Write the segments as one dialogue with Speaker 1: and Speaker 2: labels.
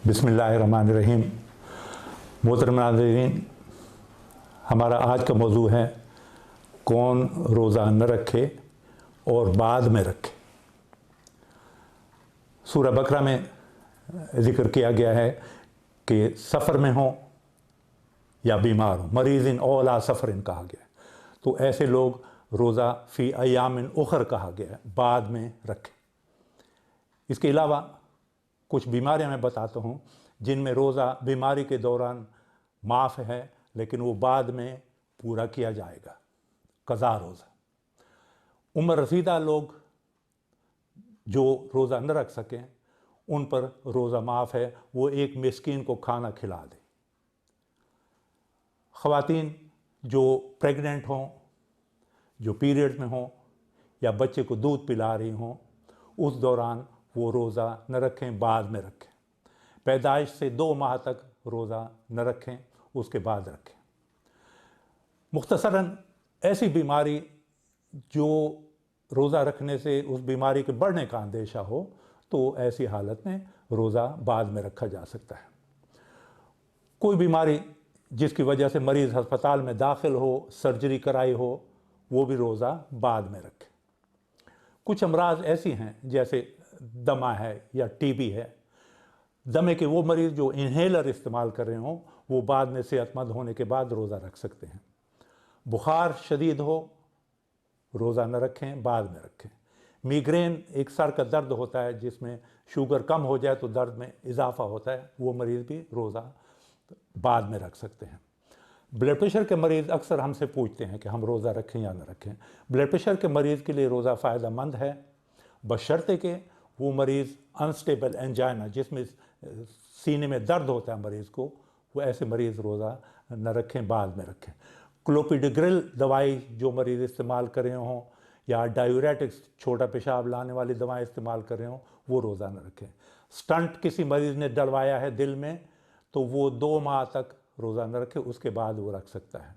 Speaker 1: बिस्मिल्लाहिर्रहमानिर्रहीम। मोहतरम नाज़रीन, हमारा आज का मौजू है कौन रोज़ा न रखे और बाद में रखे। सूरह बकरा में ज़िक्र किया गया है कि सफ़र में हो या बीमार हो, मरीज़िन औला सफ़रिन कहा गया है, तो ऐसे लोग रोज़ा फ़ी अय्यामिन उखर कहा गया है, बाद में रखें। इसके अलावा कुछ बीमारियां मैं बताता हूँ जिनमें रोज़ा बीमारी के दौरान माफ़ है लेकिन वो बाद में पूरा किया जाएगा। क़ज़ा रोज़ा, उम्र रसीदा लोग जो रोज़ा न रख सकें उन पर रोज़ा माफ़ है, वो एक मिस्कीन को खाना खिला दें। ख़वातीन जो प्रेग्नेंट हों, जो पीरियड में हों या बच्चे को दूध पिला रही हों, उस दौरान वो रोज़ा न रखें, बाद में रखें। पैदाइश से 2 माह तक रोज़ा न रखें, उसके बाद रखें। मुख्तसरन ऐसी बीमारी जो रोज़ा रखने से उस बीमारी के बढ़ने का अंदेशा हो, तो ऐसी हालत में रोज़ा बाद में रखा जा सकता है। कोई बीमारी जिसकी वजह से मरीज़ अस्पताल में दाखिल हो, सर्जरी कराई हो, वो भी रोज़ा बाद में रखें। कुछ अमराज ऐसी हैं जैसे दमा है या टीबी है, दमे के वो मरीज़ जो इन्हेलर इस्तेमाल कर रहे हों, वो बाद में सेहतमंद होने के बाद रोज़ा रख सकते हैं। बुखार शदीद हो, रोज़ा न रखें, बाद में रखें। मिग्रेन एक सर का दर्द होता है जिसमें शुगर कम हो जाए तो दर्द में इजाफा होता है, वो मरीज़ भी रोज़ा बाद में रख सकते हैं। ब्लड प्रेशर के मरीज़ अक्सर हमसे पूछते हैं कि हम रोज़ा रखें या न रखें। ब्लड प्रेशर के मरीज़ के लिए रोज़ा फ़ायदा मंद है, बशर्ते कि वो मरीज़ अनस्टेबल एंजाइना, जिसमें सीने में दर्द होता है मरीज़ को, वो ऐसे मरीज़ रोज़ा न रखें, बाद में रखें। क्लोपिडोग्रिल दवाई जो मरीज़ इस्तेमाल कर रहे हों या डायूरेटिक्स छोटा पेशाब लाने वाली दवाएं इस्तेमाल कर रहे हों, वो रोज़ा न रखें। स्टंट किसी मरीज़ ने डलवाया है दिल में, तो वो 2 माह तक रोज़ा न रखे, उसके बाद वो रख सकता है।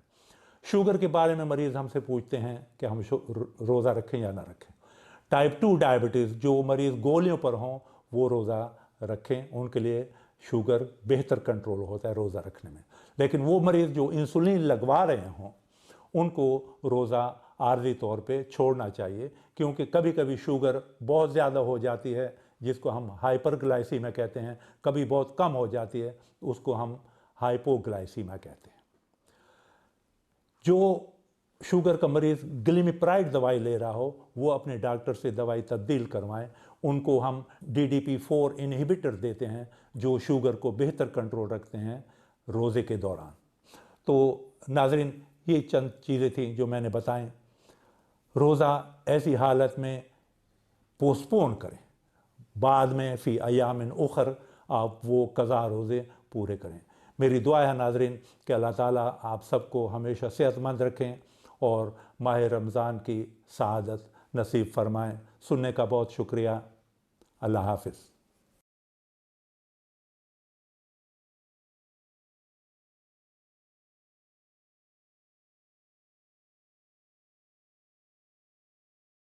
Speaker 1: शुगर के बारे में मरीज़ हमसे पूछते हैं कि हम रोज़ा रखें या ना रखें। टाइप 2 डायबिटीज़ जो मरीज़ गोलियों पर हों, वो रोज़ा रखें, उनके लिए शुगर बेहतर कंट्रोल होता है रोज़ा रखने में। लेकिन वो मरीज़ जो इंसुलिन लगवा रहे हों, उनको रोज़ा आर्जी तौर पे छोड़ना चाहिए, क्योंकि कभी कभी शुगर बहुत ज़्यादा हो जाती है जिसको हम हाइपरग्लाइसीमिया कहते हैं, कभी बहुत कम हो जाती है उसको हम हाइपोग्लाइसीमिया कहते हैं। जो शुगर का मरीज़ ग्लिमिप्राइड दवाई ले रहा हो, वो अपने डॉक्टर से दवाई तब्दील करवाएं। उनको हम DDP4 इनहिबिटर देते हैं जो शुगर को बेहतर कंट्रोल रखते हैं रोज़े के दौरान। तो नाज़रीन, ये चंद चीज़ें थी जो मैंने बताएं। रोज़ा ऐसी हालत में पोस्टपोन करें, बाद में फ़ी अय्यामिन उखर आप वो क़ज़ा रोज़े पूरे करें। मेरी दुआ है नाज़रीन कि अल्लाह ताला आप सबको हमेशा सेहतमंद रखें और माह रमज़ान की सआदत नसीब फ़रमाएँ। सुनने का बहुत शुक्रिया। अल्लाह हाफ़िज़।